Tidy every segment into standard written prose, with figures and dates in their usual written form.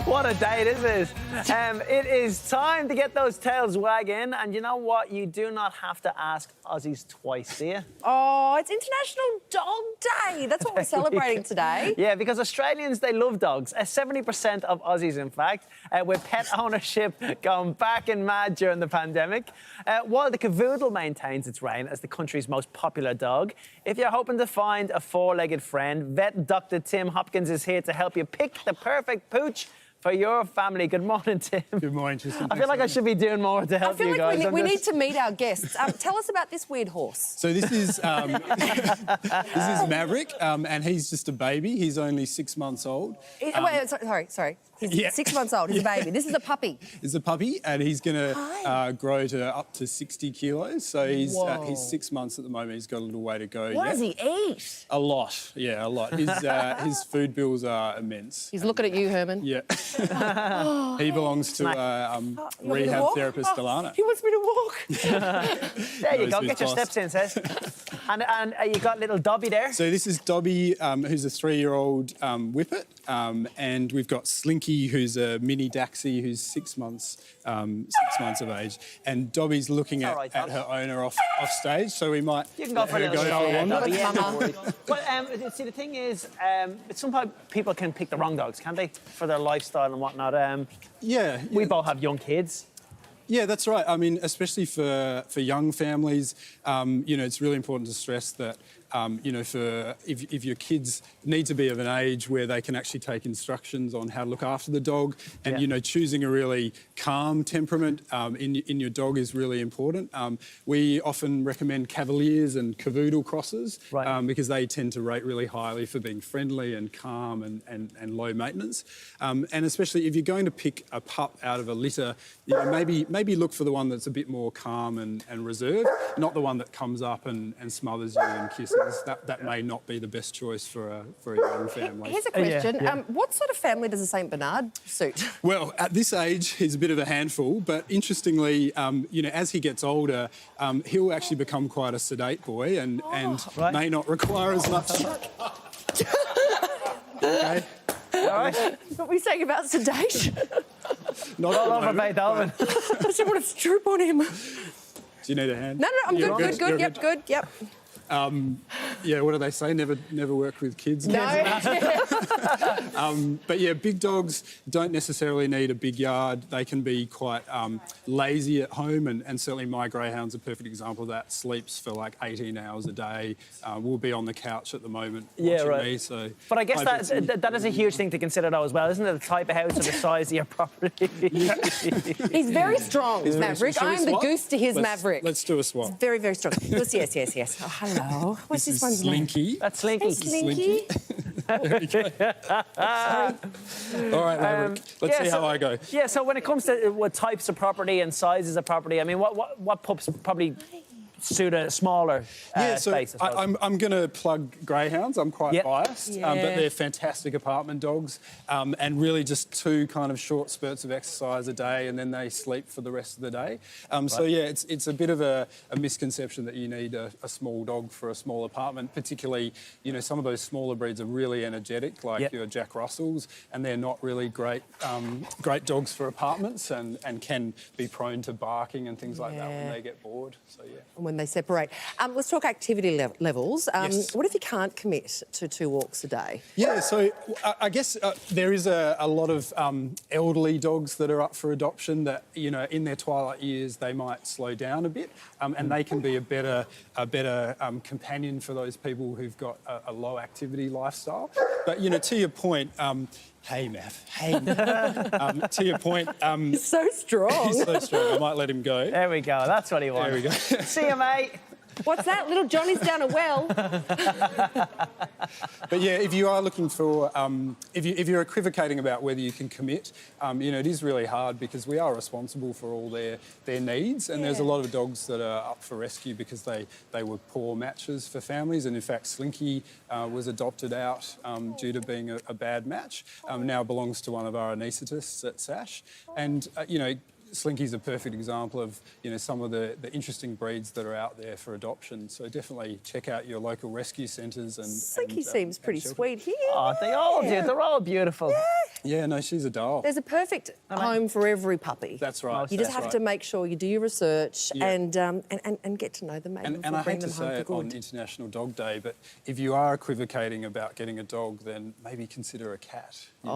What a date, isn't it? It is time to get those tails wagging, and you know what? You do not have to ask Aussies twice, do you? Oh, it's International Dog Day. That's what we're celebrating today. Yeah, because Australians, they love dogs. 70% of Aussies, in fact, with pet ownership going back and mad during the pandemic. While the cavoodle maintains its reign as the country's most popular dog, if you're hoping to find a four-legged friend, vet Dr. Tim Hopkins is here to help you pick the perfect pooch for your family. Good morning, Tim. Good morning, Tristan. I feel like I should be doing more to help you guys. We need to meet our guests. Tell us about this weird horse. So this is this is Maverick, and he's just a baby. He's only 6 months old. Wait, sorry. He's 6 months old. He's a baby. This is a puppy. He's a puppy, and he's going to grow to up to 60 kilos. So he's 6 months at the moment. He's got a little way to go. What does he eat? A lot, yeah, a lot. His food bills are immense. He's looking at you, Herman. Yeah. He belongs to rehab therapist, Alana. He wants me to walk. There you go. Get your steps in, sis. And you got little Dobby there. So this is Dobby, who's a 3-year-old whippet, and we've got Slinky, who's a mini Daxi, who's 6 months of age. And Dobby's looking at her owner off stage, so we might you can go for a little wander. But see, the thing is, sometimes people can pick the wrong dogs, can't they, for their lifestyle and whatnot. Yeah. We both have young kids. Yeah, that's right. I mean, especially for young families, it's really important to stress that, if your kids need to be of an age where they can actually take instructions on how to look after the dog, and, choosing a really calm temperament in your dog is really important. We often recommend Cavaliers and Cavoodle crosses because they tend to rate really highly for being friendly and calm and low maintenance. And especially if you're going to pick a pup out of a litter, maybe look for the one that's a bit more calm and reserved, not the one that comes up and smothers you and kisses. That may not be the best choice for a young family. Here's a question. What sort of family does a St Bernard suit? Well, at this age, he's a bit of a handful, but interestingly, as he gets older, he'll actually become quite a sedate boy and may not require as much... Okay. All right. What were you saying about sedation? Not all over Faith Alvin. I just want to droop on him. Do you need a hand? No, I'm good. Yep, good. Yep. What do they say? Never work with kids. No. But yeah, big dogs don't necessarily need a big yard. They can be quite lazy at home, and certainly my greyhound's a perfect example of that. Sleeps for like 18 hours a day. Will be on the couch at the moment watching me. So, but I guess that is a huge thing to consider though as well, isn't it? The type of house or the size of your property. He's very strong, Maverick. I'm the goose to his Maverick. Let's do a swap. It's very, very strong. Yes. Oh, hello. What's this one's Slinky. name? That's Slinky. Hey, Slinky. All right, Maverick. Let's see how I go. Yeah, so when it comes to what types of property and sizes of property, I mean, what pups probably suit a smaller space? I'm going to plug greyhounds. I'm quite biased, but they're fantastic apartment dogs, and really just 2 kind of short spurts of exercise a day, and then they sleep for the rest of the day. So yeah, it's a bit of a misconception that you need a small dog for a small apartment. Particularly, some of those smaller breeds are really energetic, like your Jack Russells, and they're not really great dogs for apartments, and can be prone to barking and things like that when they get bored. So yeah. When they separate. Let's talk activity levels. What if you can't commit to 2 walks a day? Yeah, so I guess there is a lot of elderly dogs that are up for adoption that, in their twilight years, they might slow down a bit, and they can be a better companion for those people who've got a low activity lifestyle. But, to your point, hey, Mav. Hey. To your point... He's so strong. He's so strong. I might let him go. There we go. That's what he wants. There we go. See you, mate. What's that? Little Johnny's down a well. But yeah, if you are looking for, if you're equivocating about whether you can commit, it is really hard because we are responsible for all their needs, and there's a lot of dogs that are up for rescue because they were poor matches for families, and in fact Slinky was adopted out due to being a bad match. Now belongs to one of our anaesthetists at SASH, and Slinky's a perfect example of, some of the interesting breeds that are out there for adoption. So definitely check out your local rescue centres. Slinky seems pretty sweet here. Oh, they all do. They're all beautiful. Yeah. Yeah, no, she's a doll. There's a perfect home for every puppy. That's right. You just that's have right. to make sure you do your research Yeah. and get to know them, maybe And before I bring hate to them home say for it on good. International Dog Day, but if you are equivocating about getting a dog, then maybe consider a cat. You know,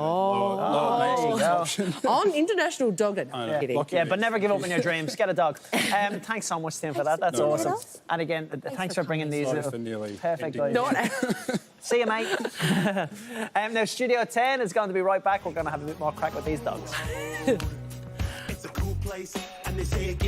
lower maintenance option. On International Dog Day. I No, know. kidding. Lock your Yeah, but never give up on your dreams. Get a dog. Thanks so much, Tim, for that. That's No awesome. worries. And again, thanks for bringing these Sorry little for nearly perfect ending ideas. Not See you, mate. Now, Studio 10 is going to be right back. We're going to have a bit more crack with these dogs. It's a cool place, and they say it